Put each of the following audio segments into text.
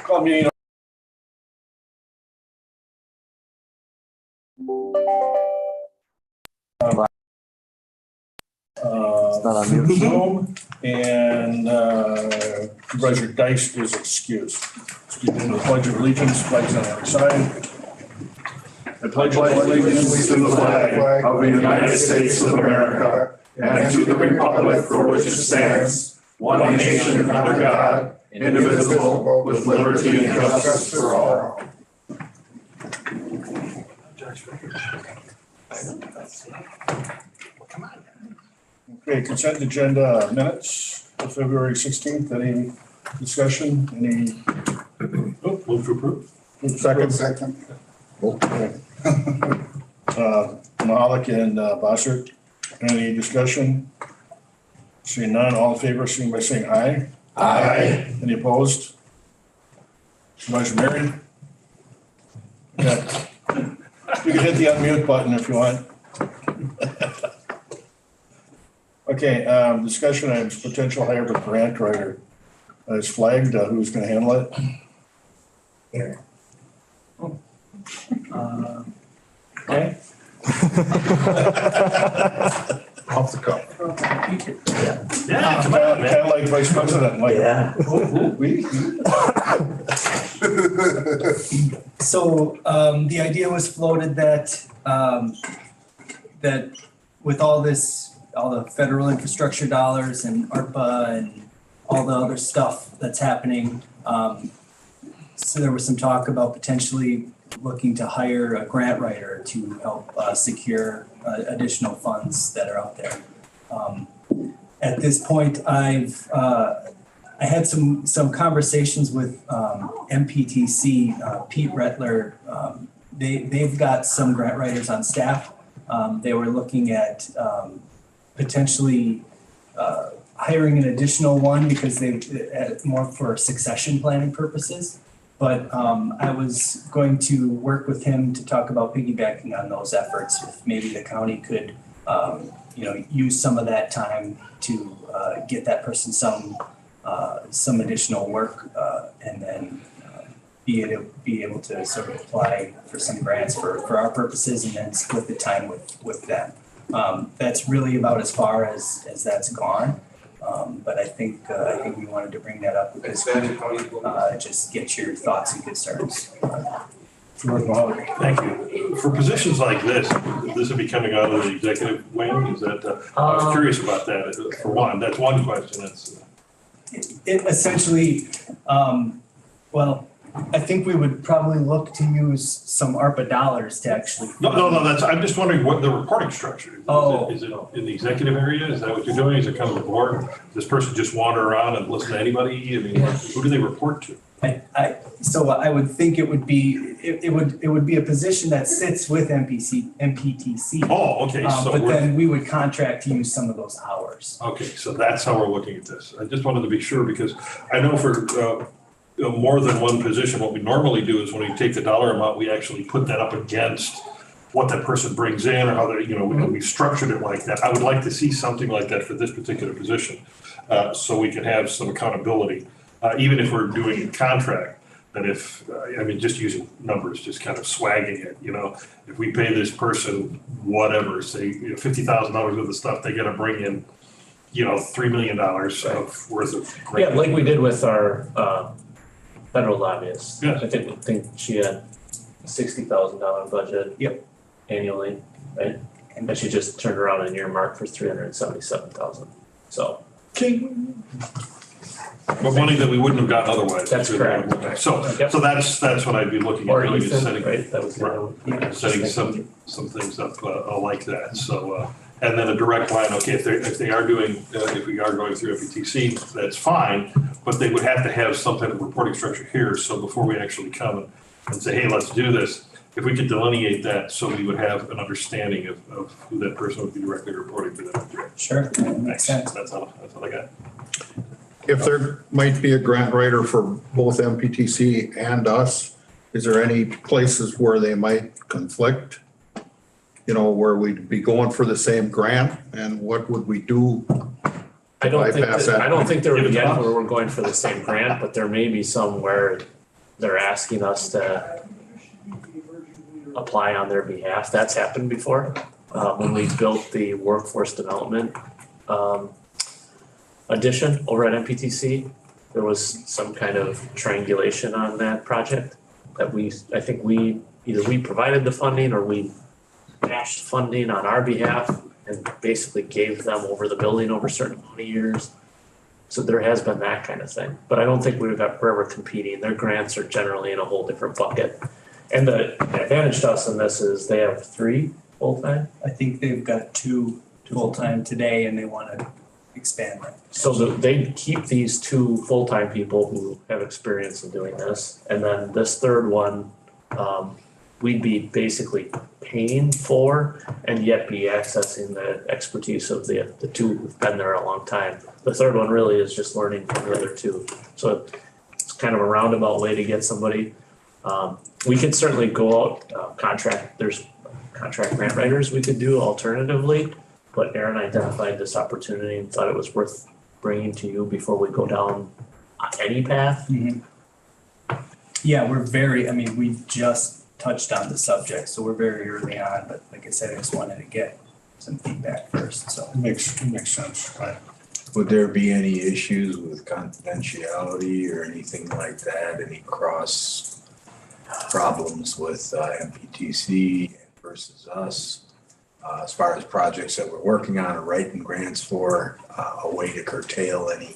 Call meeting. It's not on mute. Zoom and Supervisor Dice is excused. Excuse me, the Pledge of Allegiance, flags on every side. I pledge allegiance to the flag of the United States of America and to the republic for which it stands, one nation under God, indivisible, with liberty and justice for all. Okay, consent agenda minutes of February 16th. Any discussion? Any? Move to approve. Second. Okay. Mahalik and Bossert, any discussion? Seeing none, all in favor, seeing by saying aye. Aye. Any opposed? Supervisor Mary? Okay. You can hit the unmute button if you want. Okay, discussion items, potential hire of a grant writer is flagged. Who's going to handle it? Okay. Off the cuff. Yeah. Kind of like Vice President, like. Yeah. We. So the idea was floated that that with all this all the federal infrastructure dollars and ARPA and all the other stuff that's happening. So there was some talk about potentially looking to hire a grant writer to help secure additional funds that are out there. At this point, I had some conversations with MPTC, Pete Rettler. They've got some grant writers on staff. They were looking at potentially hiring an additional one because they more for succession planning purposes. But I was going to work with him to talk about piggybacking on those efforts. If maybe the county could, use some of that time to get that person some additional work, and then be able to sort of apply for some grants for our purposes, and then split the time with them. That's really about as far as that's gone. But I think we wanted to bring that up because just get your thoughts and concerns. Thank you. For positions like this would be coming out of the executive wing, is that, I was curious about that, for one, that's one question, It essentially, I think we would probably look to use some ARPA dollars to actually. No, I'm just wondering what the reporting structure is. Is it in the executive area? Is that what you're doing? Is it kind of the board? Does this person just wander around and listen to anybody? I mean, who do they report to? So I would think it would be a position that sits with MPTC. Oh, okay, so but then we would contract to use some of those hours. Okay, so that's how we're looking at this. I just wanted to be sure because I know for more than one position, what we normally do is when we take the dollar amount, we actually put that up against what that person brings in or how they, we structured it like that. I would like to see something like that for this particular position, so we can have some accountability. Even if we're doing a contract, that if, just using numbers, just kind of swagging it, if we pay this person whatever, say, $50,000 worth of stuff, they gotta bring in, $3 million worth of. Yeah, like we did with our federal lobbyists. Yes. I think she had a $60,000 budget. Yep. Annually, right? And she just turned around and earmarked for $377,000. So. But money that we wouldn't have gotten otherwise. That's correct. So that's what I'd be looking at Or doing, is Ethan, setting, right? That was the other one. setting some things up like that. So, and then a direct line, okay, if we are going through MPTC, that's fine, but they would have to have some type of reporting structure here. So before we actually come and say, hey, let's do this, if we could delineate that so we would have an understanding of who that person would be directly reporting to, that would be great. Sure, that makes sense. That's all I got. If there might be a grant writer for both MPTC and us, is there any places where they might conflict? Where we'd be going for the same grant, and what would we do? I don't think there would be Give it to any us. where we're going for the same grant, but there may be some where they're asking us to apply on their behalf. That's happened before. When we built the workforce development addition over at MPTC, there was some kind of triangulation on that project that I think we provided the funding or we matched funding on our behalf and basically gave them over the building over a certain amount of years. So there has been that kind of thing, but I don't think we're ever competing. Their grants are generally in a whole different bucket. And the advantage to us in this is they have 3 full-time. I think they've got 2 full-time today and they want to expand that. So they keep these 2 full-time people who have experience in doing this. And then this third one, we'd be basically paying for and yet be accessing the expertise of the 2 who've been there a long time. The third one really is just learning from the other 2. So it's kind of a roundabout way to get somebody. We could certainly go out, there's contract grant writers we could do alternatively, but Aaron identified this opportunity and thought it was worth bringing to you before we go down any path. Mm-hmm. Yeah, we just touched on the subject, so we're very early on, but like I said, I just wanted to get some feedback first, so. It makes sense, right? Would there be any issues with confidentiality or anything like that? Any cross problems with MPTC versus us? as far as projects that we're working on or writing grants for, a way to curtail any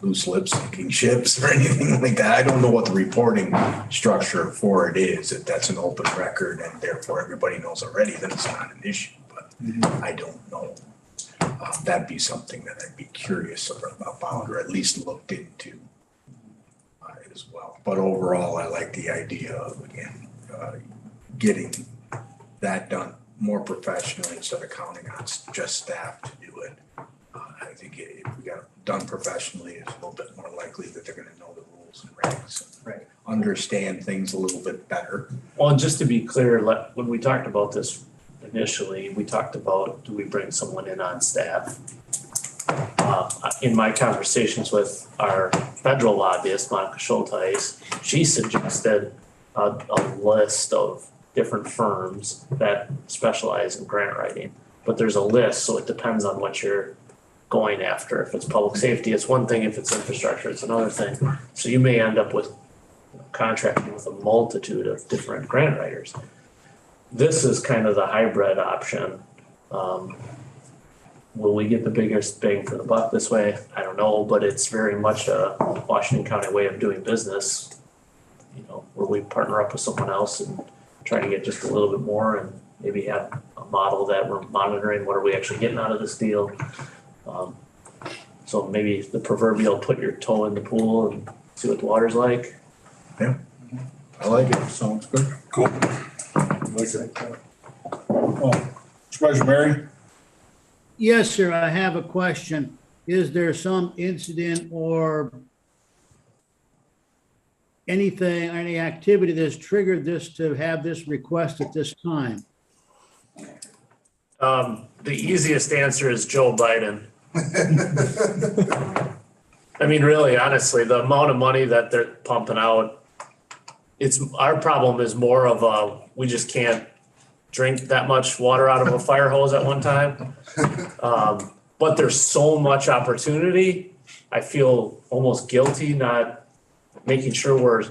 loose lip sinking ships or anything like that. I don't know what the reporting structure for it is, if that's an open record and therefore everybody knows already, then it's not an issue, but I don't know. That'd be something that I'd be curious about, or at least looked into as well. But overall, I like the idea of, again, getting that done more professionally instead of counting on just staff to do it. I think if we got it done professionally, it's a little bit more likely that they're gonna know the rules and regs. Right. Understand things a little bit better. Well, and just to be clear, when we talked about this initially, we talked about, do we bring someone in on staff? In my conversations with our federal lobbyist, Monica Schulteis, she suggested a list of different firms that specialize in grant writing. But there's a list, so it depends on what you're going after. If it's public safety, it's one thing. If it's infrastructure, it's another thing. So you may end up with contracting with a multitude of different grant writers. This is kind of the hybrid option. Will we get the biggest bang for the buck this way? I don't know, but it's very much a Washington County way of doing business. You know, where we partner up with someone else and try to get just a little bit more and maybe have a model that we're monitoring. What are we actually getting out of this deal? So maybe the proverbial put your toe in the pool and see what the water's like. I like it. Sounds good. Cool. Like that. Oh, Supervisor Mary? Yes, sir, I have a question. Is there some incident or anything, any activity that's triggered this to have this request at this time? The easiest answer is Joe Biden. I mean, really, honestly, the amount of money that they're pumping out, our problem is more of we just can't drink that much water out of a fire hose at one time. But there's so much opportunity. I feel almost guilty not making sure we're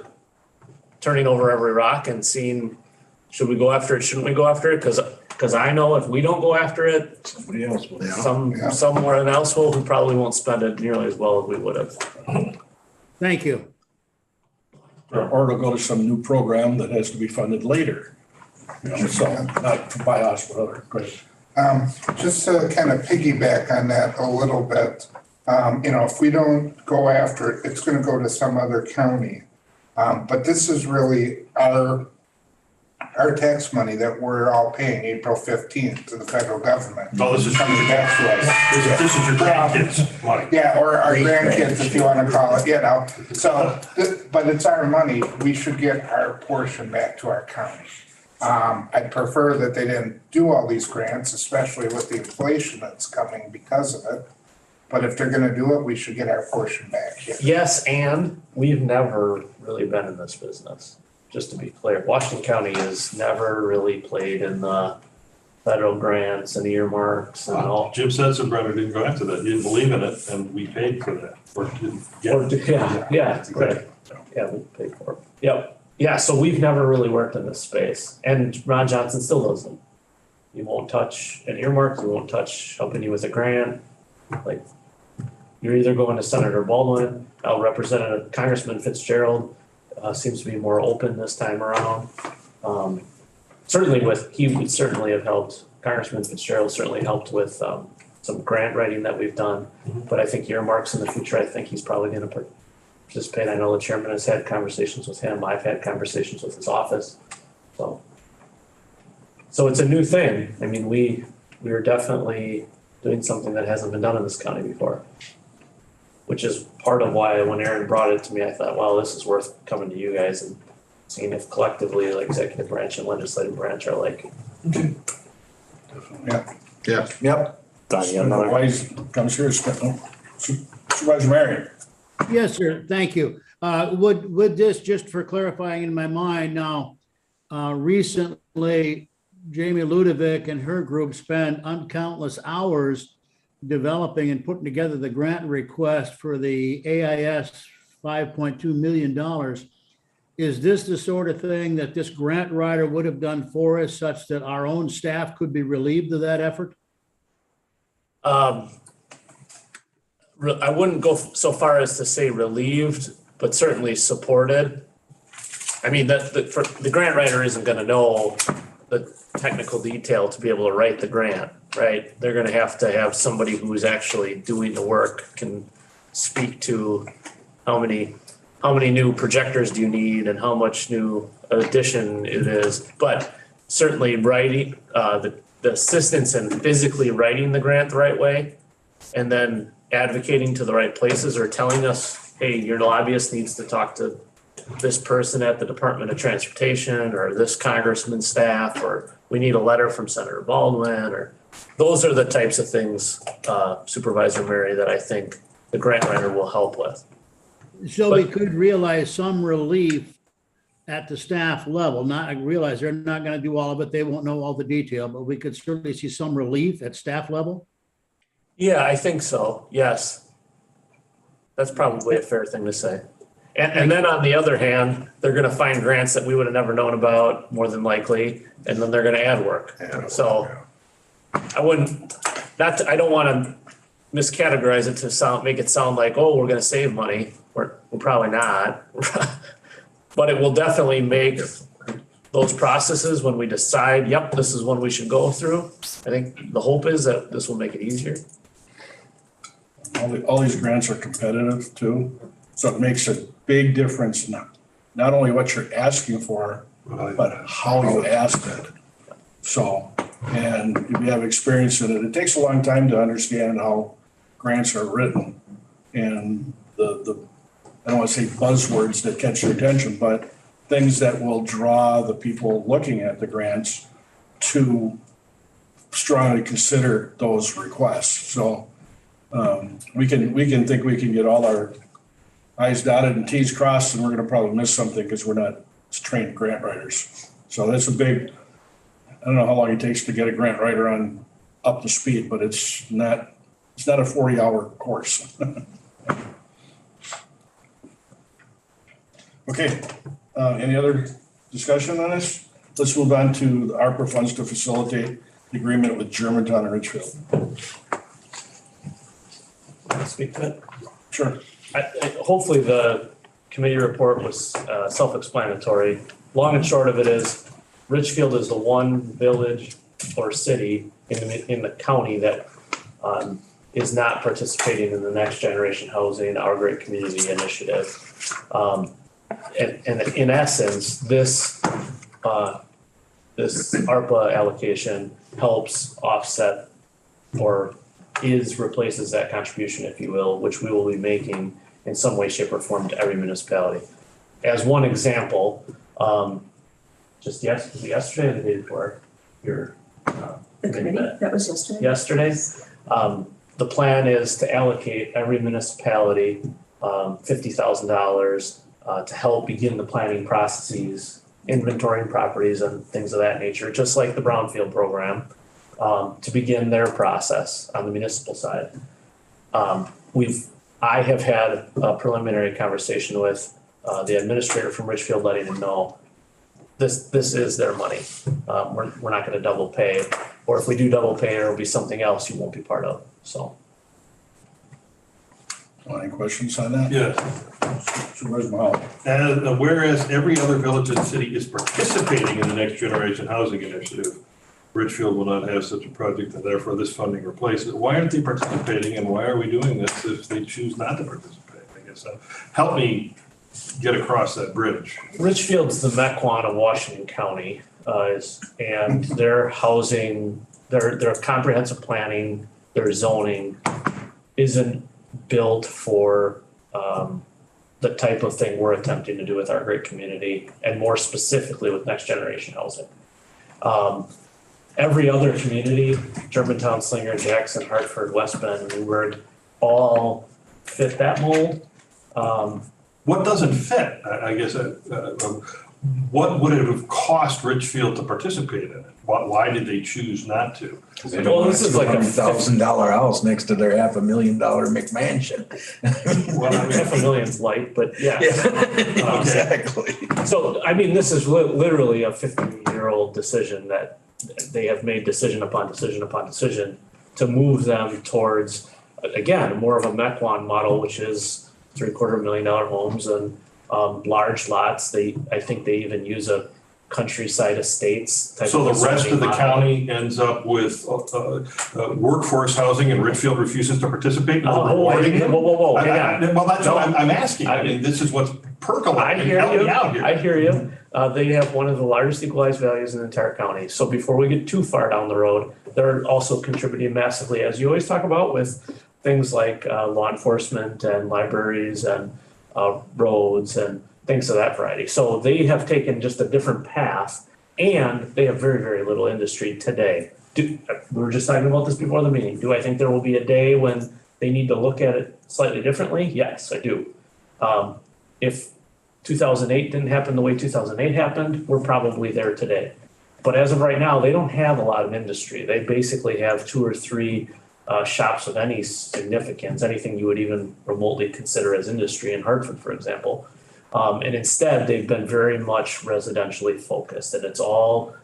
turning over every rock and seeing, should we go after it? Shouldn't we go after it? Because I know if we don't go after it, Somebody else will. someone else will, who probably won't spend it nearly as well as we would have. Thank you. Or to go to some new program that has to be funded later. You know, so not by us, but other, great. Just to kind of piggyback on that a little bit, if we don't go after it, it's gonna go to some other county. But this is really our tax money that we're all paying April 15th to the federal government. Oh, this is coming back to us. This is your grandkids' money. Yeah, or our grandkids, if you wanna call it, so, but it's our money, we should get our portion back to our county. I'd prefer that they didn't do all these grants, especially with the inflation that's coming because of it. But if they're gonna do it, we should get our portion back here. Yes, and we've never really been in this business, just to be clear. Washington County has never really played in the federal grants and earmarks and all. Jim Sensenbrenner didn't go after that. He didn't believe in it, and we paid for that. Or didn't get it. Yeah, right. Yeah, we paid for it. Yep. Yeah, so we've never really worked in this space, and Ron Johnson still doesn't. He won't touch an earmark, he won't touch helping you with a grant. Like, you're either going to Senator Baldwin, Representative Congressman Fitzgerald seems to be more open this time around. He would certainly have helped, Congressman Fitzgerald certainly helped with some grant writing that we've done. But I think earmarks in the future, I think he's probably gonna participate. I know the chairman has had conversations with him. I've had conversations with his office. So it's a new thing. I mean, we are definitely doing something that hasn't been done in this county before, which is part of why when Aaron brought it to me, I thought, well, this is worth coming to you guys and seeing if collectively the executive branch and legislative branch are like. Yeah. Yep. Otherwise, comes here, Supervisor Mary. Yes, sir, thank you. Would this, just for clarifying in my mind now, recently Jamie Ludovic and her group spent uncountless hours developing and putting together the grant request for the AIS $5.2 million. is this the sort of thing that this grant writer would have done for us such that our own staff could be relieved of that effort? I wouldn't go so far as to say relieved, but certainly supported. I mean, the grant writer isn't gonna know the technical detail to be able to write the grant, right? They're gonna have to have somebody who's actually doing the work, can speak to how many new projectors do you need and how much new addition it is. But certainly writing, the assistance in physically writing the grant the right way, and then advocating to the right places or telling us, hey, your lobbyist needs to talk to this person at the Department of Transportation or this congressman's staff, or we need a letter from Senator Baldwin, or those are the types of things, Supervisor Mary, that I think the grant writer will help with. So we could realize some relief at the staff level, not, I realize they're not gonna do all of it, they won't know all the detail, but we could certainly see some relief at staff level? Yeah, I think so, yes. That's probably a fair thing to say. And then on the other hand, they're gonna find grants that we would have never known about, more than likely, and then they're gonna add work. So I wouldn't, I don't wanna miscategorize it to make it sound like, oh, we're gonna save money. We're probably not. But it will definitely make those processes when we decide, yep, this is one we should go through. I think the hope is that this will make it easier. All these grants are competitive too, so it makes a big difference, not only what you're asking for, but how you ask it. So, and if you have experience in it, it takes a long time to understand how grants are written. And I don't want to say buzzwords that catch your attention, but things that will draw the people looking at the grants to strongly consider those requests. So we can think we can get all our I's dotted and T's crossed, and we're going to probably miss something because we're not trained grant writers. So that's a big, I don't know how long it takes to get a grant writer on up to speed, but it's not a 40-hour course. Okay, any other discussion on this? Let's move on to the ARPA funds to facilitate the agreement with Germantown and Richfield. Speak to it. Sure. Hopefully the committee report was self-explanatory. Long and short of it is Richfield is the one village or city in the county that is not participating in the Next Generation Housing, Our Great Community Initiative. And in essence, this ARPA allocation helps offset or replaces that contribution, if you will, which we will be making in some way, shape, or form to every municipality. As one example, just yesterday or the day before, The committee, that was yesterday? Yesterday, the plan is to allocate every municipality $50,000 to help begin the planning processes, inventorying properties and things of that nature, just like the Brownfield program, to begin their process on the municipal side. I have had a preliminary conversation with the administrator from Richfield, letting him know this is their money. We're not gonna double pay, or if we do double pay, it'll be something else you won't be part of, so. Any questions on that? Yes, Supervisor Mahal. and whereas every other village and city is participating in the Next Generation Housing Initiative, Richfield will not have such a project and therefore this funding replaces it. Why aren't they participating and why are we doing this if they choose not to participate? I guess, help me get across that bridge. Richfield's the Mequon of Washington County, and their housing, their comprehensive planning, their zoning isn't built for the type of thing we're attempting to do with Our Great Community, and more specifically with Next Generation Housing. Every other community, Germantown, Slinger, Jackson, Hartford, West Bend, Newburgh, all fit that mold. What doesn't fit? I guess, what would it have cost Richfield to participate in it? Why did they choose not to? They Well, don't want this a is like a $200,000 house next to their $500,000 McMansion. Well, I mean, $500,000's light, but yeah. Yeah, exactly. So, I mean, this is literally a 50-year-old decision that they have made decision upon decision upon decision to move them towards, again, more of a Mequon model, which is $750,000 homes and large lots. I think they even use a countryside estates type of. So the rest of the zoning model. county ends up with workforce housing and Richfield refuses to participate in rewarding them? Whoa, hang on. Well, that's what No. I'm asking. I mean, this is what's percolating. Help me out here. I hear you. They have one of the largest equalized values in the entire county. So before we get too far down the road, they're also contributing massively, as you always talk about, with things like law enforcement and libraries and roads and things of that variety. So they have taken just a different path, and they have very, very little industry today. We were just talking about this before the meeting. Do I think there will be a day when they need to look at it slightly differently? Yes, I do. If 2008 didn't happen the way 2008 happened, we're probably there today. But as of right now, they don't have a lot of industry. They basically have 2 or 3 shops of any significance, anything you would even remotely consider as industry in Hartford, for example. And instead, they've been very much residentially focused, and it's all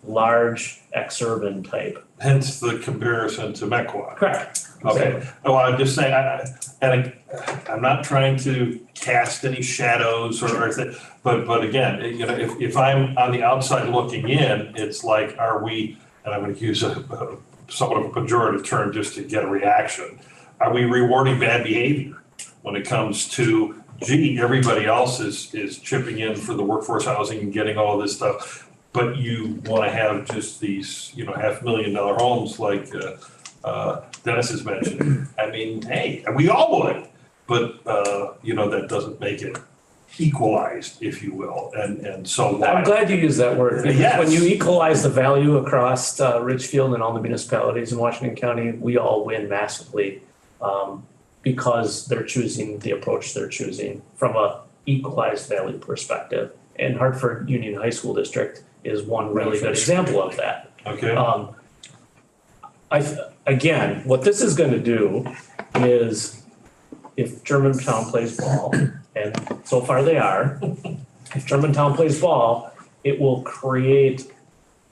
large ex-urban type. Hence the comparison to Mequon. Correct. Okay, well, I'm just saying, I'm not trying to cast any shadows but again, you know, if I'm on the outside looking in, it's like, are we, and I'm gonna use somewhat of a pejorative term just to get a reaction, are we rewarding bad behavior when it comes to, gee, everybody else is chipping in for the workforce housing and getting all this stuff, but you wanna have just these, you know, $500,000 homes like Dennis has mentioned. I mean, hey, we all would, but you know, that doesn't make it equalized, if you will, and so why? I'm glad you used that word, because Yes. when you equalize the value across Richfield and all the municipalities in Washington County, we all win massively, because they're choosing the approach they're choosing from a equalized value perspective. And Hartford Union High School District is one really good example of that. Okay, Again, what this is gonna do is, if Germantown plays ball, and so far they are, if Germantown plays ball, it will create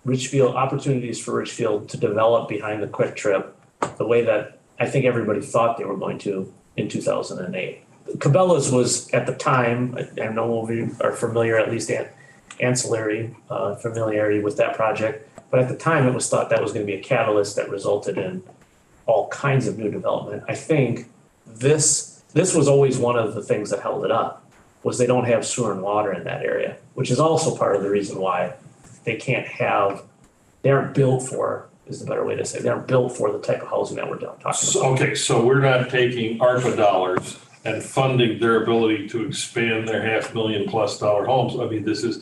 Richfield, opportunities for Richfield to develop behind the Quick Trip the way that I think everybody thought they were going to in 2008. Cabela's was, at the time, I know we are familiar, at least ancillary familiarity with that project, but at the time it was thought that was going to be a catalyst that resulted in all kinds of new development. I think this was always one of the things that held it up, was they don't have sewer and water in that area, which is also part of the reason why they aren't built for, is the better way to say, they aren't built for the type of housing that we're talking about. okay, so we're not taking ARPA dollars and funding their ability to expand their $500,000+ homes. I mean, this is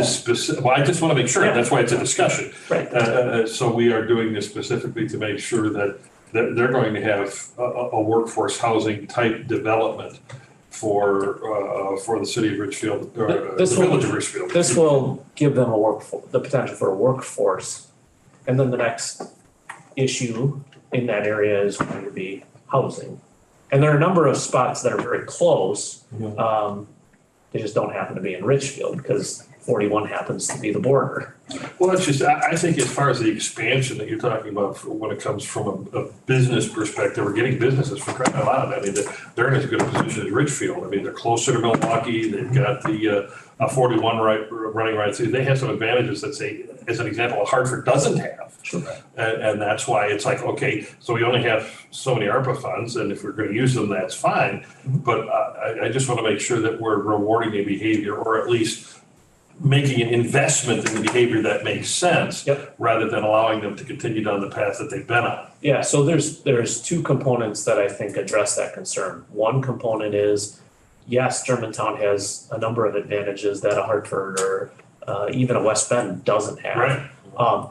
specific, well, I just wanna make sure, Yeah. that's why it's a discussion. Right. So we are doing this specifically to make sure that they're going to have a workforce housing type development for the city of Richfield, or the This will- village of Richfield. This will give them the potential for a workforce. And then the next issue in that area is going to be housing. And there are a number of spots that are very close. They just don't happen to be in Richfield because 41 happens to be the border. Well, it's just, I think as far as the expansion that you're talking about, when it comes from a business perspective, or getting businesses for crying out loud, I mean, they're in as good a position as Richfield. I mean, they're closer to Milwaukee, they've got the 41 running rights. They have some advantages that, say, as an example, Hartford doesn't have. Sure. And that's why it's like, okay, so we only have so many ARPA funds, and if we're gonna use them, that's fine. But I just wanna make sure that we're rewarding a behavior, or at least making an investment in the behavior that makes sense. Yep. Rather than allowing them to continue down the path that they've been on. Yeah, so there's 2 components that I think address that concern. One component is, yes, Germantown has a number of advantages that a Hartford or even a West Bend doesn't have. Right.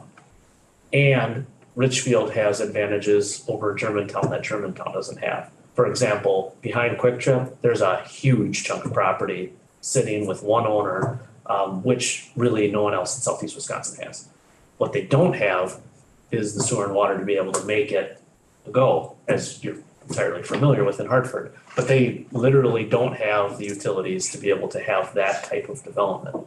And Richfield has advantages over Germantown that Germantown doesn't have. For example, behind Quick Trip, there's a huge chunk of property sitting with one owner, which really no one else in southeast Wisconsin has. What they don't have is the sewer and water to be able to make it go, as you're entirely familiar with in Hartford. But they literally don't have the utilities to be able to have that type of development.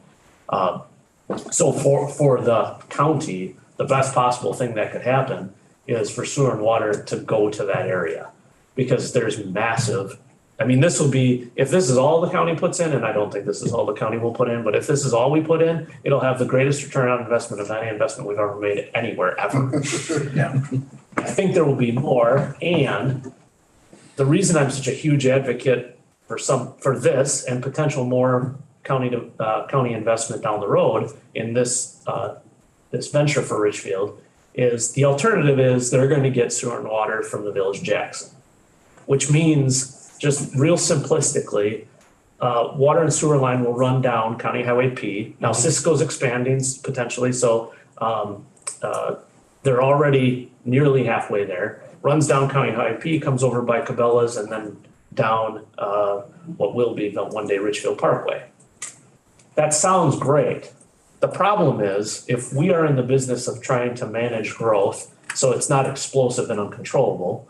So for the county, the best possible thing that could happen is for sewer and water to go to that area. Because there's massive, I mean, this will be, if this is all the county puts in, and I don't think this is all the county will put in, but if this is all we put in, it'll have the greatest return on investment of any investment we've ever made anywhere, ever. Yeah. I think there will be more, and the reason I'm such a huge advocate for this and potential more county investment down the road in this venture for Richfield is the alternative is they're going to get sewer and water from the Village of Jackson, which means just real simplistically, water and sewer line will run down County Highway P. Now Cisco's expanding potentially, so they're already nearly halfway there. Runs down County Highway P, comes over by Cabela's, and then down what will be the one day Richfield Parkway. That sounds great. The problem is if we are in the business of trying to manage growth so it's not explosive and uncontrollable,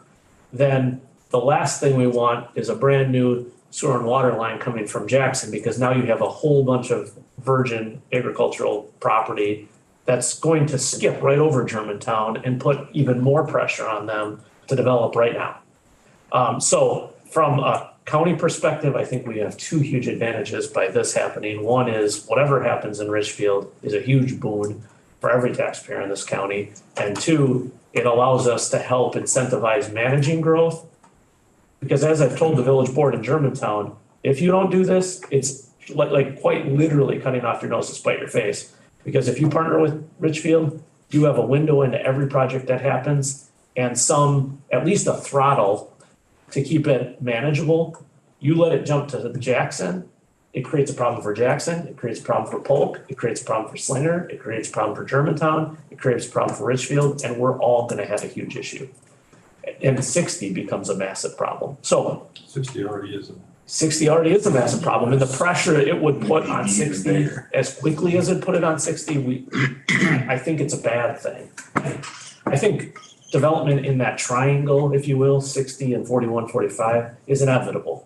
then the last thing we want is a brand new sewer and water line coming from Jackson, because now you have a whole bunch of virgin agricultural property that's going to skip right over Germantown and put even more pressure on them to develop right now. So from a county perspective, I think we have two huge advantages by this happening. One is whatever happens in Richfield is a huge boon for every taxpayer in this county. And two, it allows us to help incentivize managing growth. Because as I've told the village board in Germantown, if you don't do this, it's like quite literally cutting off your nose to spite your face. Because if you partner with Richfield, you have a window into every project that happens and at least a throttle to keep it manageable. You let it jump to Jackson, it creates a problem for Jackson, it creates a problem for Polk, it creates a problem for Slinger, it creates a problem for Germantown, it creates a problem for Richfield, and we're all gonna have a huge issue. And 60 becomes a massive problem. So 60 already is. 60 already is a massive problem, and the pressure it would put on 60 as quickly as it put it on 60, I think it's a bad thing. I think development in that triangle, if you will, 60 and 41, 45 is inevitable.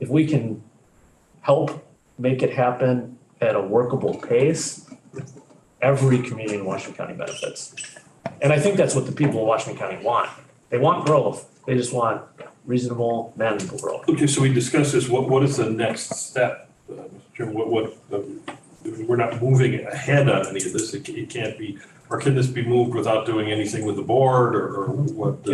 If we can help make it happen at a workable pace, every community in Washington County benefits. And I think that's what the people of Washington County want. They want growth. They just want reasonable, manageable growth. Okay, so we discussed this. What is the next step? Mr. Chairman, we're not moving ahead on any of this. It can't be, or can this be moved without doing anything with the board or what?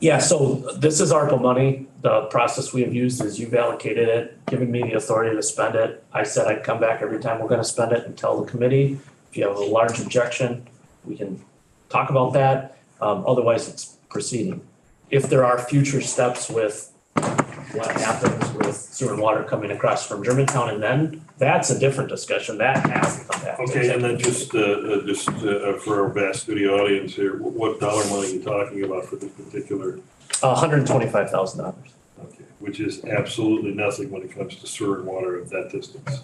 Yeah, so this is ARPA money. The process we have used is you've allocated it, given me the authority to spend it. I said I'd come back every time we're gonna spend it and tell the committee. If you have a large objection, we can talk about that. Otherwise, it's proceeding. If there are future steps with what happens with sewer and water coming across from Germantown, and then that's a different discussion. That has to come back. Okay, and then just for our vast studio audience here, what dollar money are you talking about for this particular? $125,000. Okay, which is absolutely nothing when it comes to sewer and water at that distance.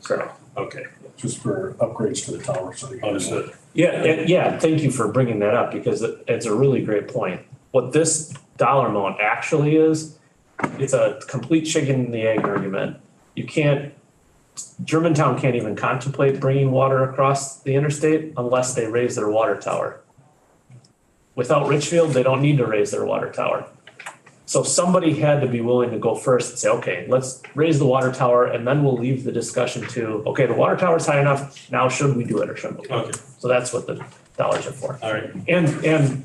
Correct. Okay, Just for upgrades to the tower, so they can. understood. Yeah, thank you for bringing that up because it's a really great point. What this dollar amount actually is, it's a complete chicken and the egg argument. Germantown can't even contemplate bringing water across the interstate unless they raise their water tower. Without Richfield, they don't need to raise their water tower. So somebody had to be willing to go first and say, okay, let's raise the water tower and then we'll leave the discussion to, okay, the water tower is high enough, now should we do it or shouldn't we? Okay, So that's what the dollars are for. all right. And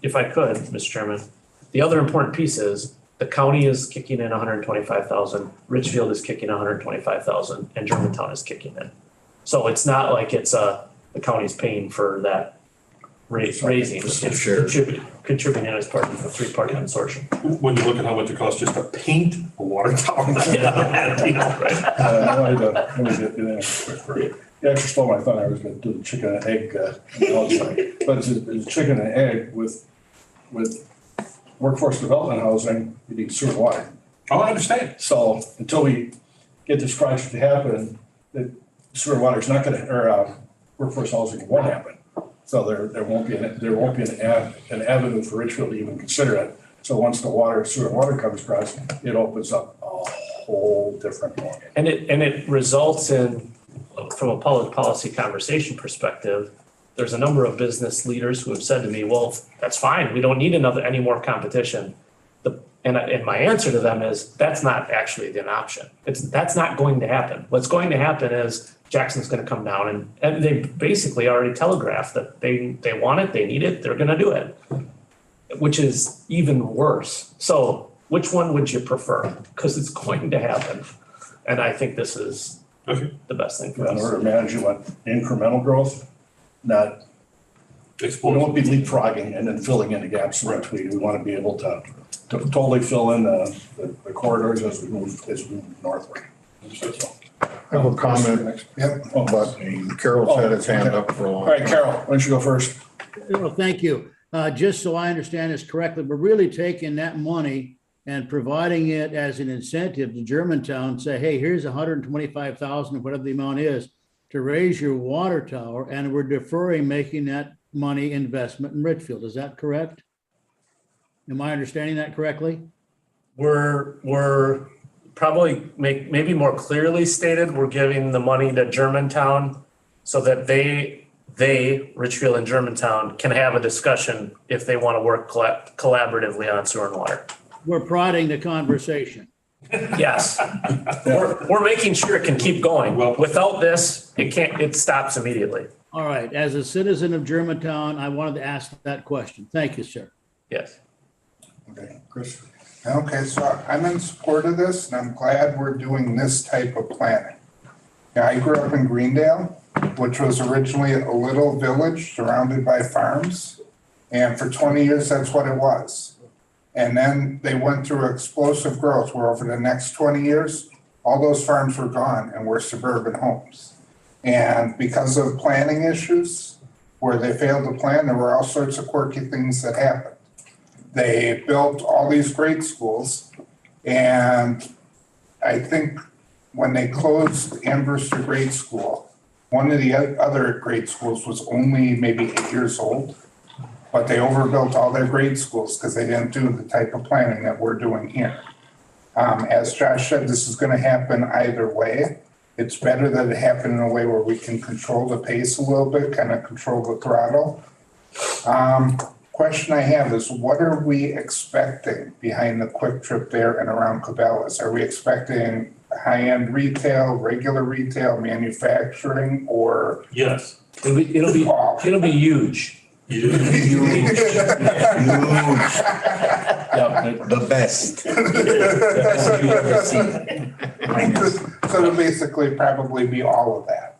if I could, Mr. Chairman, the other important piece is the county is kicking in 125,000, Richfield is kicking 125,000, and Germantown is kicking in. So it's not like the county's paying for that raising, it's contributing as part of a three-party consortium. When you look at how much it costs just to paint a water tower. The extra slow, I thought I was gonna do the chicken and egg analogy, but it's a chicken and egg with workforce development housing, you need sewer and water. Oh, I understand. So until we get this project to happen, the sewer water's not gonna, or workforce housing won't happen. So there won't be an avenue for Richfield to even consider it. So once the sewer water comes across, it opens up a whole different ballgame. And it results in, from a public policy conversation perspective, there's a number of business leaders who have said to me, well, that's fine, we don't need any more competition. And my answer to them is, that's not actually an option. That's not going to happen. What's going to happen is Jackson's gonna come down and they basically already telegraphed that they want it, they need it, they're gonna do it. Which is even worse. So which one would you prefer? Because it's going to happen. And I think this is Okay. the best thing for In us. order to manage, you want incremental growth, not, we don't want to be leapfrogging and then filling in the gaps in between. We want to be able to totally fill in the corridors as we move northward. I have a comment, but Carol's had his hand up for a long All right, time. Carol, why don't you go first? Well, thank you. Just so I understand this correctly, we're really taking that money and providing it as an incentive to Germantown, say, hey, here's 125,000, whatever the amount is, to raise your water tower, and we're deferring making that money investment in Richfield. Is that correct? Am I understanding that correctly? We're probably maybe more clearly stated, we're giving the money to Germantown so that they, Richfield and Germantown, can have a discussion if they want to work collaboratively on sewer and water. We're prodding the conversation. Yes. We're making sure it can keep going. Well- Without this, it stops immediately. All right, as a citizen of Germantown, I wanted to ask that question. Thank you, sir. Yes. Okay, Chris? Okay, so I'm in support of this, and I'm glad we're doing this type of planning. Yeah, I grew up in Greendale, which was originally a little village surrounded by farms. And for 20 years, that's what it was. And then they went through explosive growth where over the next 20 years, all those farms were gone and were suburban homes. And because of planning issues, where they failed to plan, there were all sorts of quirky things that happened. They built all these grade schools, and I think when they closed Anniversary Grade School, one of the other grade schools was only maybe 8 years old, but they overbuilt all their grade schools because they didn't do the type of planning that we're doing here. As Josh said, this is gonna happen either way. It's better that it happen in a way where we can control the pace a little bit, kind of control the throttle. Question I have is, what are we expecting behind the Quick Trip there and around Cabela's? Are we expecting high-end retail, regular retail, manufacturing, or Yes. It'll be huge. Yeah, The best. so it'll basically probably be all of that?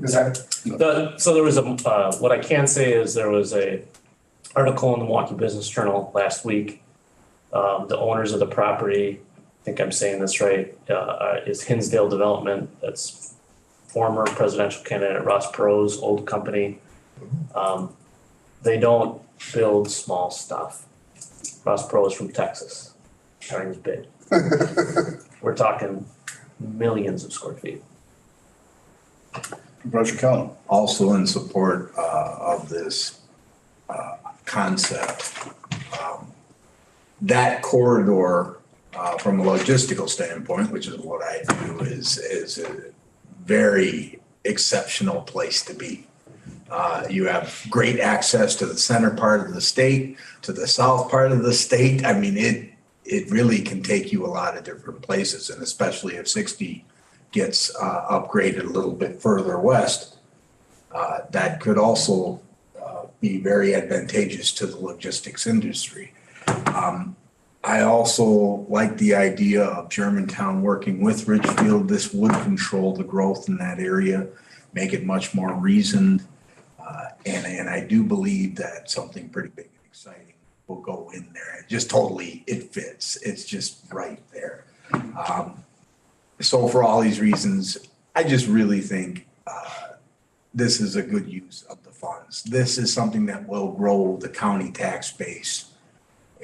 Is that, So there was what I can say is there was a article in the Milwaukee Business Journal last week. The owners of the property, I think I'm saying this right, is Hinsdale Development. That's former presidential candidate Ross Perot's old company. They don't build small stuff. Ross Perot is from Texas. Everything's big. We're talking millions of square feet. Roger Cullen. Also in support of this concept. That corridor, from a logistical standpoint, which is what I do, is a very exceptional place to be. You have great access to the center part of the state, to the south part of the state. I mean, it really can take you a lot of different places, and especially if 60 gets upgraded a little bit further west, that could also be very advantageous to the logistics industry. I also like the idea of Germantown working with Richfield. This would control the growth in that area, make it much more reasoned. And I do believe that something pretty big and exciting will go in there. It fits. It's just right there. So for all these reasons, I just really think this is a good use of the funds. This is something that will grow the county tax base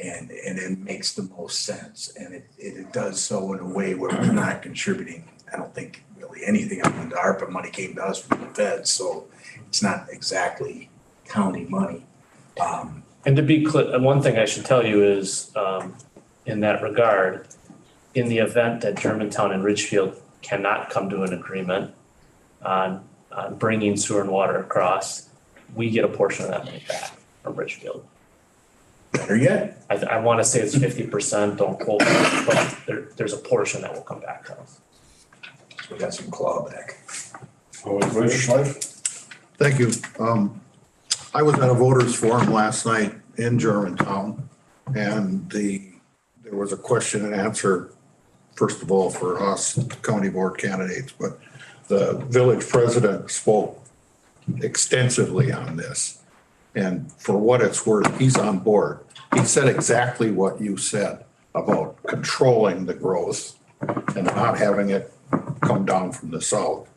And it makes the most sense, and it does so in a way where we're not contributing, I don't think really anything. I mean, the ARPA money came to us from the feds, so it's not exactly county money. And to be clear, one thing I should tell you is, in that regard, in the event that Germantown and Ridgefield cannot come to an agreement on bringing sewer and water across, we get a portion of that money back from Ridgefield. Better yet, I want to say it's 50%, don't quote me, but there's a portion that will come back to us. we got some clawback. Commissioner Schleif? Thank you. I was at a voters forum last night in Germantown, and there was a question and answer, first of all, for us county board candidates, but the village president spoke extensively on this. And for what it's worth, he's on board. He said exactly what you said about controlling the growth and not having it come down from the south.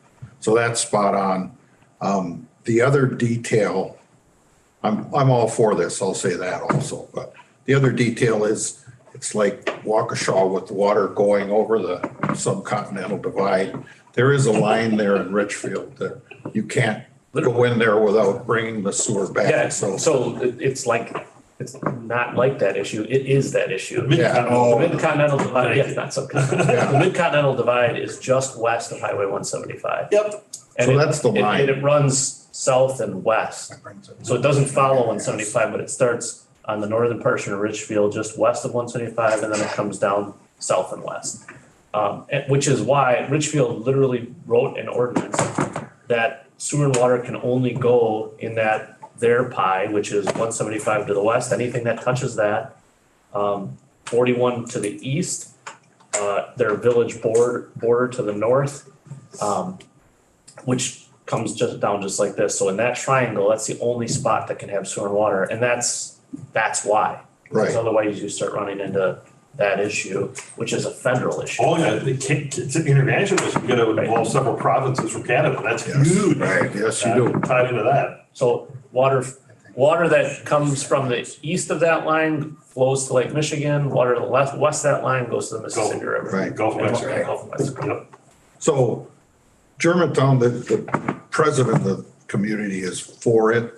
So that's spot on. The other detail, I'm all for this, I'll say that also, but the other detail is it's like Waukesha with the water going over the subcontinental divide. There is a line there in Richfield that you can't go in there without bringing the sewer back. Yeah, so it's like, it's not like that issue, it is that issue. Yeah. The Mid-Continental Divide, yes, not subcontinental. Yeah. The Mid-Continental Divide is just west of Highway 175. Yep. And So that's the line. And it runs south and west. So it doesn't follow 175, but it starts on the northern portion of Ridgefield, just west of 175, and then it comes down south and west. Which is why Ridgefield literally wrote an ordinance that sewer and water can only go in their pie, which is 175 to the west. Anything that touches that, 41 to the east, their village border to the north, which comes just like this. So in that triangle, that's the only spot that can have sewer and water, and that's why. Right. Because otherwise you start running into that issue, which is a federal issue. Oh, yeah, it's an international issue, you know, involve several provinces from Canada, that's Yes, huge. right, yes, you do. Tied into that. So water that comes from the east of that line flows to Lake Michigan, water to the west of that line goes to the Mississippi River. Right. Gulf of Mexico. Gulf of Mexico. Yep. So Germantown, the president of the community is for it.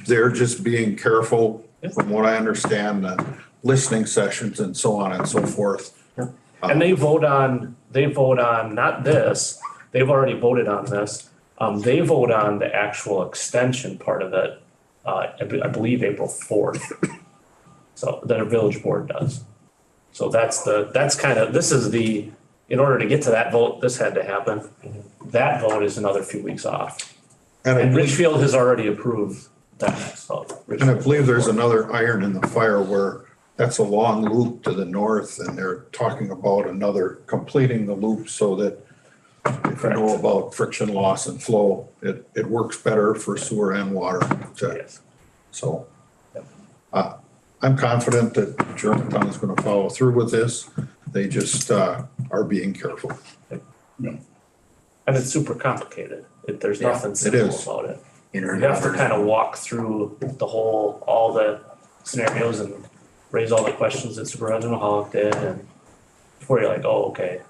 They're just being careful, from what I understand, listening sessions and so on and so forth. And they vote on not this, they've already voted on this. They vote on the actual extension part of it, I believe April 4th. So that a village board does. So in order to get to that vote, this had to happen. That vote is another few weeks off. And Ridgefield has already approved that next vote. And I believe there's another iron in the fire where that's a long loop to the north, and they're talking about completing the loop so that if you know about friction loss and flow, it works better for sewer and water. Yes. So I'm confident that Germantown is going to follow through with this. They just are being careful. And it's super complicated. There's nothing It simple is. about it. You have to kind of walk through all the scenarios and raise all the questions that Supervisor Mahalik did, and before you're like, oh, okay,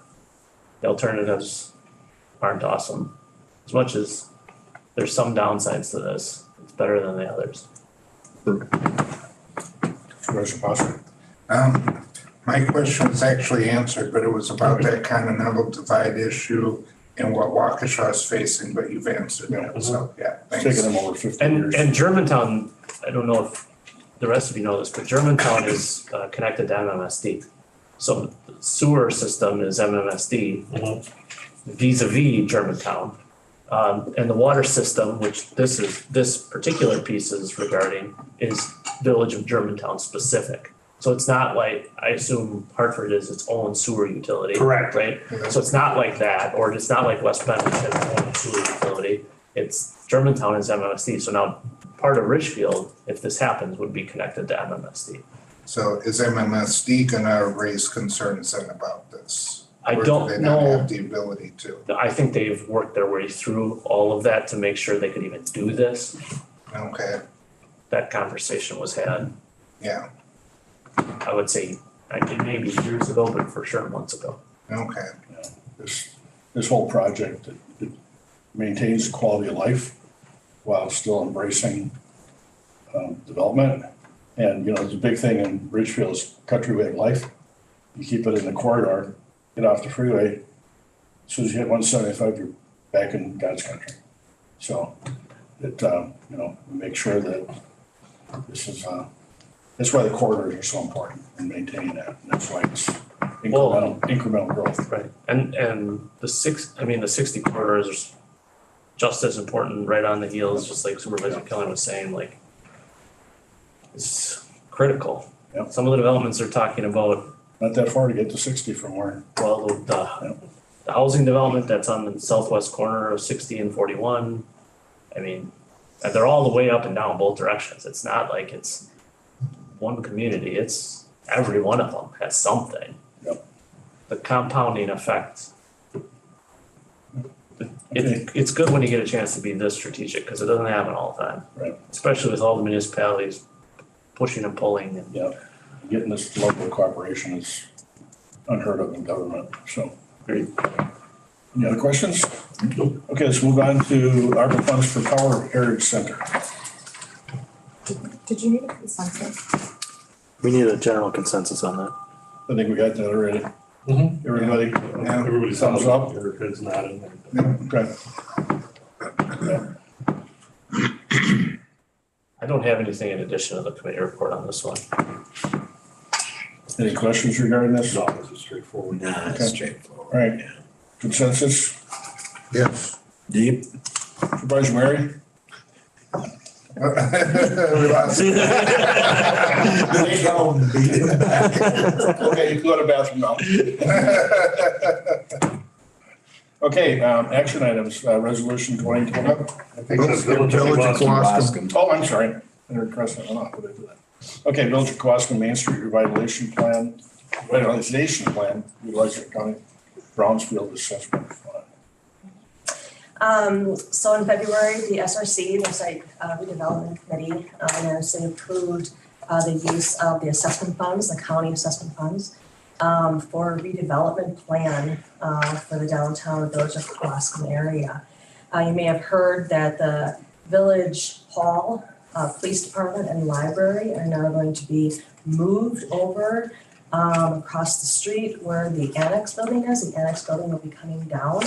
the alternatives aren't awesome. As much as there's some downsides to this, it's better than the others. Supervisor Foster? My question was actually answered, but it was about that continental divide issue and what Waukesha is facing, but you've answered it, so, yeah, It's thanks. taken them over 50 years. And Germantown, I don't know if the rest of you know this, but Germantown is connected to MMSD. So the sewer system is MMSD vis-a-vis Germantown. And the water system, which this particular piece is regarding, is Village of Germantown specific. So it's not like, I assume Hartford is its own sewer utility. Correct. Right? So it's not like that, or it's not like West Bend, which has its own sewer utility. It's Germantown is MMSD. So now part of Ridgefield, if this happens, would be connected to MMSD. So is MMSD gonna raise concerns then about this? I Or don't do they not know. have the ability to? I think they've worked their way through all of that to make sure they could even do this. Okay, That conversation was had. yeah. I would say, it may be years ago, but for sure months ago. Okay. This whole project, it maintains quality of life while still embracing development. And, you know, the big thing in Ridgefield is country way of life. You keep it in the corridor, get off the freeway. As soon as you hit 175, you're back in God's country. So it, you know, we make sure that this is, that's why the corridors are so important in maintaining that. And that's why it's incremental growth. Right, and the 60 corridors are just as important right on the heels, just like Supervisor Kelly was saying, like, it's critical. Yep. Some of the developments are talking about, Not that far to get to 60 from where. well, the housing development that's on the southwest corner of 60 and 41. I mean, and they're all the way up and down both directions. It's not like it's one community, it's every one of them has something. Yep. The compounding effect. It's good when you get a chance to be this strategic, because it doesn't happen all the time. Right. Especially with all the municipalities pushing and pulling and. Yeah, getting this local cooperation is unheard of in government, so. Great. Any other questions? Nope. Okay, let's move on to ARPA funds for Power Heritage Center. Did you need a consensus? We need a general consensus on that. I think we got that already. Mhm. Everybody? Yeah. Everybody's Thumbs up. Their heads nodding. Okay. I don't have anything in addition to the committee report on this one. Any questions regarding this? No, this is straightforward. Nah, Okay. it's straightforward. All right. Consensus? Yes. Deep. Supervisor Mary? We lost. They go and beat him back. Okay, you can go to the bathroom now. Okay, action items, resolution 2020. I think it's Village of Village of Kewaskum. Oh, I'm sorry. I heard cross that one off. What did I do that? Okay, Village of Kewaskum Main Street Revitalization Plan, utilizing County Brownsfield Assessment Fund. So in February, the SRC, the Site Redevelopment Committee, unanimously approved the use of the assessment funds, the county assessment funds, for a redevelopment plan for the downtown Village of Kewaskum area. You may have heard that the Village Hall, Police Department and Library are now going to be moved over across the street where the annex building is. The annex building will be coming down,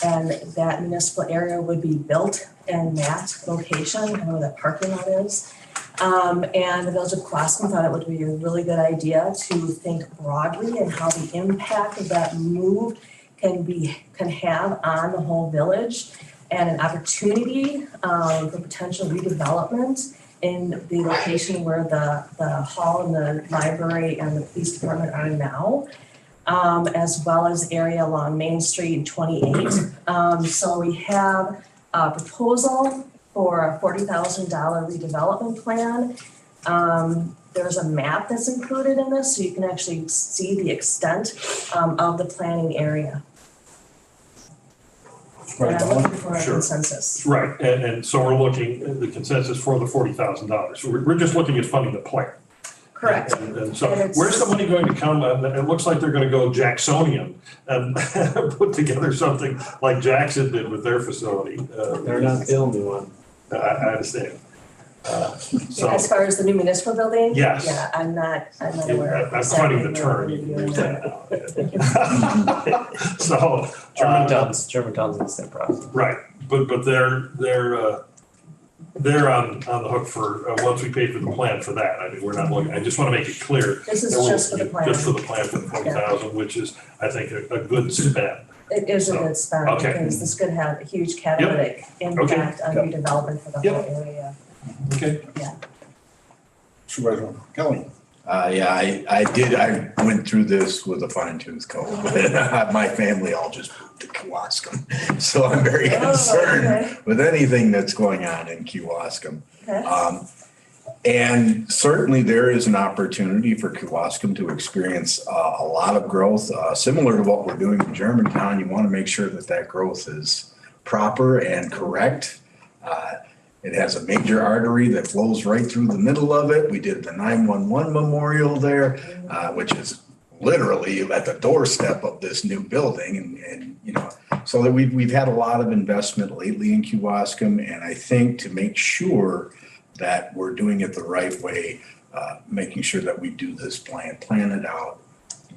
and that municipal area would be built in that location, kind of where that parking lot is. And the Village of Kewaskum thought it would be a really good idea to think broadly and how the impact of that move can have on the whole village, and an opportunity for potential redevelopment in the location where the hall and the library and the police department are now, as well as area along Main Street and 28. So we have a proposal for a $40,000 redevelopment plan. There's a map that's included in this, so you can actually see the extent of the planning area. And I'm looking for a Sure. consensus. Right, and so we're looking, the consensus for the $40,000. So we're just looking at funding the plan. Correct. And so And it's- where's the money going to come? It looks like they're gonna go Jacksonian and put together something like Jackson did with their facility. They're not the only one. I understand. So, As far as the new municipal building? Yes. Yeah, I'm not aware of. I'm finding the exactly term. what we're doing. So. Germantown's in the same process. Right, but they're on the hook for, once we pay for the plan for that. I mean, we're not looking, I just wanna make it clear. This is that we're- just for the plan. Just for the plan for the 40,000, which is, I think, a good spend. It is a good spend, Okay. because this could have a huge catalytic impact on Yep. redevelopment for the Yep. whole area. Okay. Supervisor Kelly? Yeah, I went through this with a fine tooth comb. My family all just moved to Kewaskum. So I'm very Oh, concerned okay. with anything that's going on in Kewaskum. Okay. And certainly there is an opportunity for Kewaskum to experience a lot of growth, similar to what we're doing in Germantown. You want to make sure that that growth is proper and correct. It has a major artery that flows right through the middle of it. We did the 911 memorial there, which is literally at the doorstep of this new building and you know, so that we've had a lot of investment lately in Kewaskum, and I think to make sure that we're doing it the right way, making sure that we do this plan it out,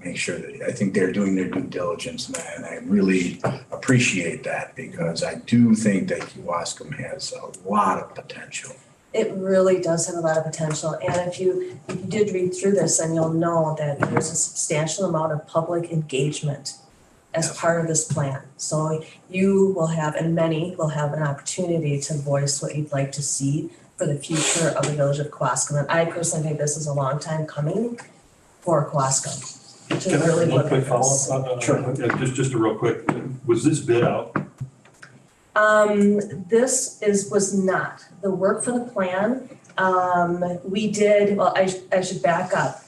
make sure that, I think they're doing their due diligence, and I really appreciate that because I do think that Kewaskum has a lot of potential. It really does have a lot of potential, and if you did read through this, then you'll know that there's a substantial amount of public engagement as part of this plan. So you will have, and many will have an opportunity to voice what you'd like to see for the future of the village of Kewaskum. And I personally think this is a long time coming for Kewaskum to Can I really have look one quick at follow-up? this. Sure. Just a real quick, was this bid out? This was not. The work for the plan, we did, well, I should back up.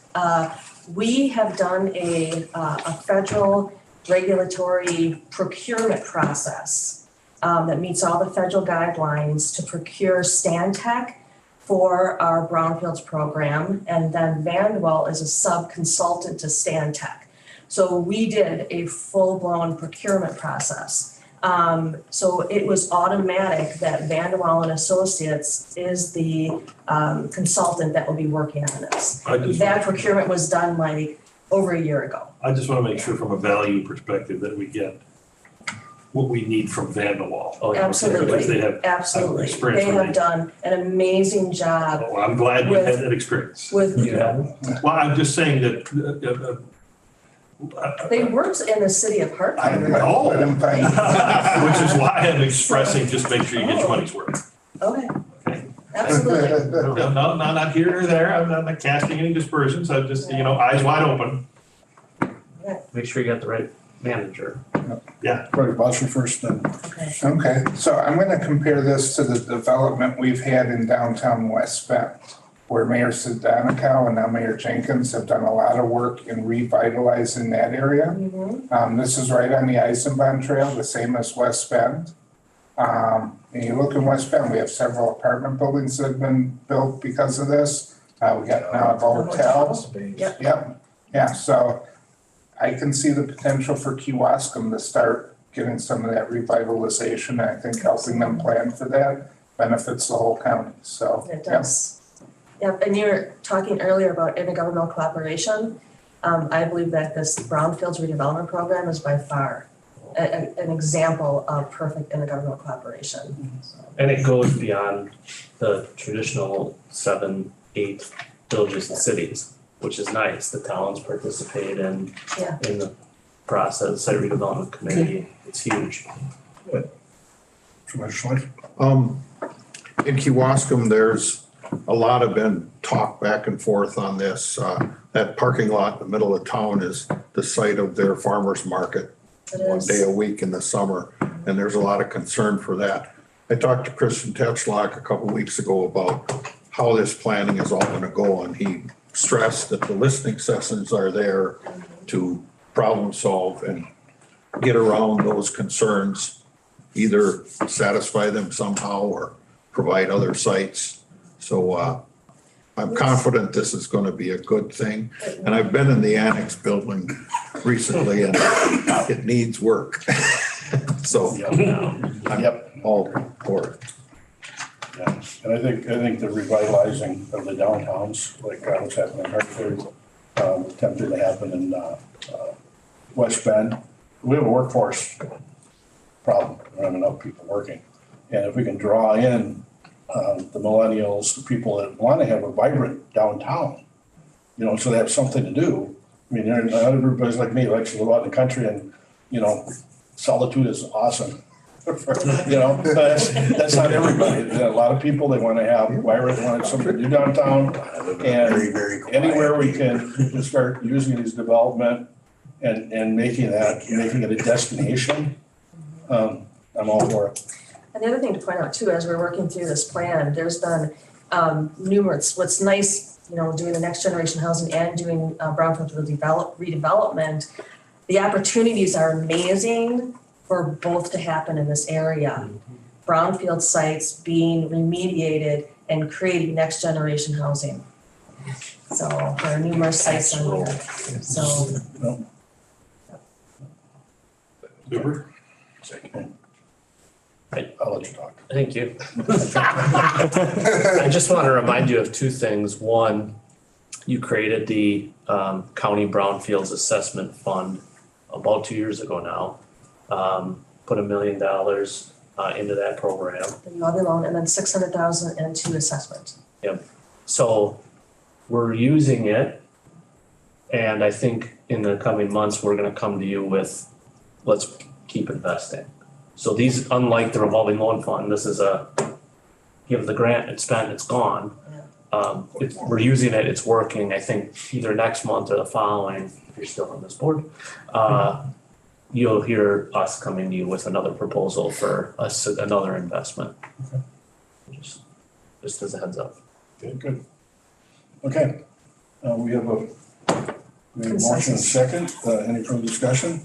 We have done a federal regulatory procurement process that meets all the federal guidelines to procure Stantec for our Brownfields program, and then Vanderwall is a sub-consultant to Stantec. So we did a full-blown procurement process. So it was automatic that Vanderwall and Associates is the consultant that will be working on this. That procurement was done like over a year ago. I just want to make sure from a value perspective that we get what we need from Vanderwall. Oh, yeah. Absolutely, Because they have absolutely. experience They with have it. done an amazing job Well, I'm glad you had that experience. with, You have, Well, I'm just saying that, they worked in the city of Hartford. I didn't find. which is why I'm expressing, just make sure you get your money's worth. Okay, Okay. absolutely. No, not here or there, I'm not casting any dispersions, I'm just, eyes wide open. make sure you got the right manager. Right, Bosher first, then. Okay. Okay, so I'm gonna compare this to the development we've had in downtown West Bend, where Mayor Sedanow and now Mayor Jenkins have done a lot of work in revitalizing that area. This is right on the Eisenbahn Trail, the same as West Bend. And you look in West Bend, we have several apartment buildings that have been built because of this. We got now a hotel. Yep, yeah, so I can see the potential for Kewaskum to start getting some of that revitalization. I think helping them plan for that benefits the whole county, so. It does. Yep, and you were talking earlier about intergovernmental cooperation. I believe that this Brownfields redevelopment program is by far an example of perfect intergovernmental cooperation. And it goes beyond the traditional 7, 8 villages and cities, which is nice. The towns participate in the process, site redevelopment committee. It's huge. Commissioner Schleif? In Kewaskum, there's a lot of been talk back and forth on this. That parking lot in the middle of town is the site of their farmer's market. One day a week in the summer, and there's a lot of concern for that. I talked to Christian Tetschlock a couple weeks ago about how this planning is all gonna go, and he stressed that the listening sessions are there to problem solve and get around those concerns, either satisfy them somehow or provide other sites. So I'm confident this is gonna be a good thing. And I've been in the annex building recently and it needs work. So I'm all for it. Yeah, and I think the revitalizing of the downtowns, like what's happening in Hartford, attempting to happen in West Bend. We have a workforce problem, we don't have enough people working. And if we can draw in the millennials, the people that want to have a vibrant downtown, so they have something to do. I mean, not everybody's like me, likes to live out in the country and, solitude is awesome. That's not everybody. A lot of people, they want to have vibrant, they want something to do downtown. And anywhere we can start using these development and making it a destination, I'm all for it. And the other thing to point out too, as we're working through this plan, there's been numerous, what's nice, doing the next generation housing and doing Brownfield redevelopment, the opportunities are amazing for both to happen in this area. brownfield sites being remediated and creating next generation housing. So there are numerous sites on here, so. Super. I'll let you talk. Thank you. I just want to remind you of two things. One, you created the County Brownfields Assessment Fund about 2 years ago now. Put $1 million into that program. The levy loan and then 600,000 into assessment. So we're using it. And I think in the coming months, we're gonna come to you with, let's keep investing. So these, unlike the revolving loan fund, this is give the grant, it's spent, it's gone. We're using it, it's working. I think either next month or the following, if you're still on this board, you'll hear us coming to you with another proposal for another investment. Just as a heads up. Okay, good. Okay, we have a motion and second. Any further discussion?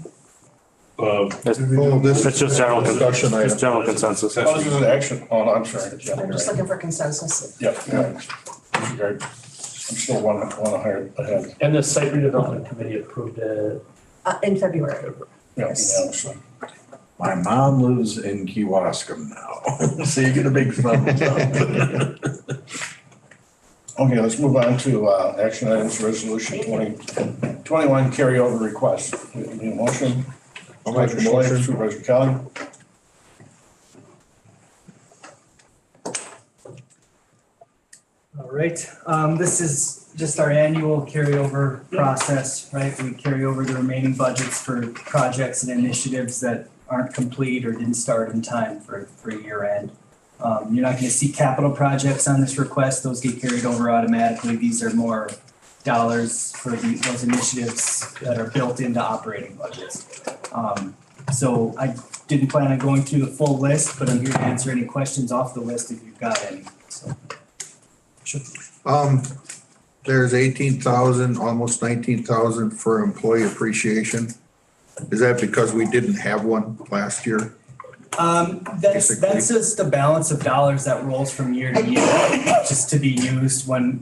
It's just general, Discussion item. just general consensus. Oh, this is an action. Oh, no, I'm sorry. Yeah, I'm just looking for consensus. yeah. Disregard. I'm still one higher ahead. And the site redevelopment committee approved it. In February. Yeah, Yes. unanimously. My mom lives in Kewaskum now, so you get a big thumbs up. Okay, let's move on to action items, resolution 2021 carryover request. We need a motion. I'll make a Supervisor Schleifer, motion. Supervisor Kelly. All right, this is just our annual carryover process, right? We carry over the remaining budgets for projects and initiatives that aren't complete or didn't start in time for year end. You're not gonna see capital projects on this request, those get carried over automatically. These are more dollars for those initiatives that are built into operating budgets. So I didn't plan on going through the full list, but I'm here to answer any questions off the list if you've got any, so. There's 18,000, almost 19,000 for employee appreciation. Is that because we didn't have one last year? That's just the balance of dollars that rolls from year to year, just to be used when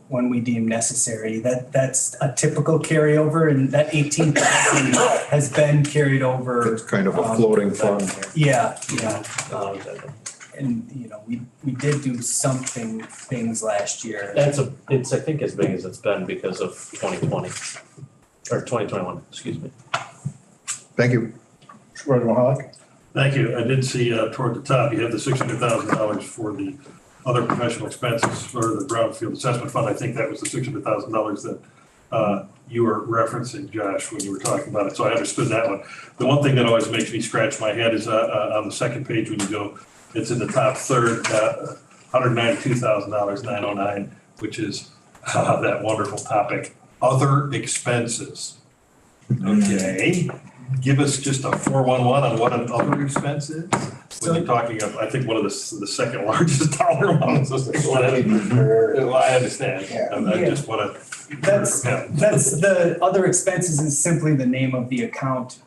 we deem necessary. That's a typical carryover, and that 18,000 has been carried over. It's kind of a floating fund. Yeah. And, we did do things last year. It's I think as big as it's been because of 2020, or 2021, excuse me. Thank you. Supervisor Mahalik? Thank you. I did see toward the top, you have the $600,000 for the other professional expenses for the Brownfield Assessment Fund. I think that was the $600,000 that you were referencing, Josh, when you were talking about it. So I understood that one. The one thing that always makes me scratch my head is on the second page when you go, it's in the top third, $192,000, 909, which is that wonderful topic, other expenses. Okay, give us just a 411 on what an other expense is. When you're talking of, I think one of the second largest dollar amounts. Well, I understand. I just want to. That's the other expenses is simply the name of the account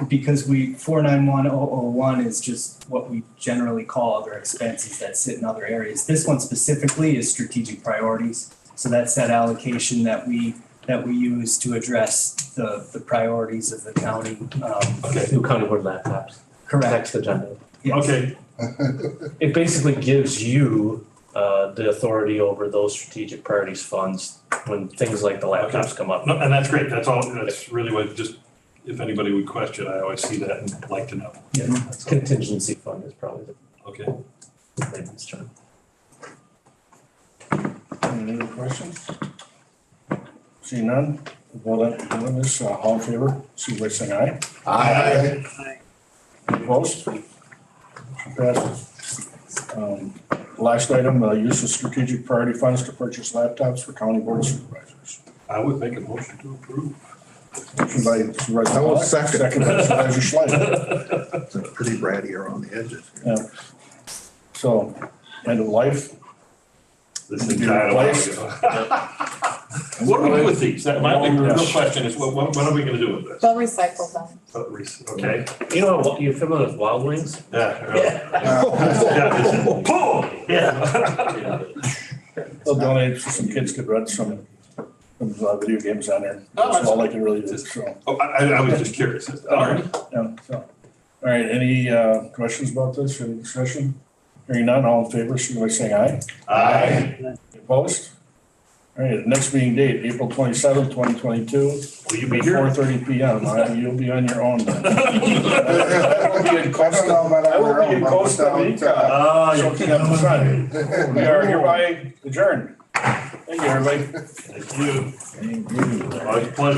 because 491001 is just what we generally call other expenses that sit in other areas. This one specifically is strategic priorities. So that's that allocation that we use to address the priorities of the county. Okay, new county board laptops. Correct. Next agenda. Yes. Okay, It basically gives you the authority over those strategic priorities funds when things like the laptops come up. no, and that's great. That's all, that's really what, just, if anybody would question, I always see that and like to know. Yeah, contingency fund is probably the Okay. layman's term. Any other questions? See none? Vote on this, all in favor, see by saying aye. Aye. Opposed? Motion passes. Last item, use of strategic priority funds to purchase laptops for county board of supervisors. I would make a motion to approve. Motion by Supervisor I will Pollock, second. second by Supervisor Schleifer. It's pretty bratty around the edges. Yeah. So, end of life, This is kind of. What do we do with these? That, my real question is, what are we gonna do with this? They'll recycle them. Okay, You know, you familiar with Wild Wings? yeah. Yeah. Pull! Yeah. They'll donate so some kids could rent some video games on there. That's all they can really do, so. Oh, I was just curious. All right. Yeah, so. All right, any questions about this, any discussion? Hearing none, all in favor, signify by saying aye. Aye. Opposed? All right, next meeting date, April 27th, 2022. Will you be here? 4:30 PM. You'll be on your own then. I will be in Costa- don't know about I will our be in own, but Costa without, Rica. Soaking up the sun. We are hereby adjourned. Thank you, everybody. Thank you. Always a pleasure.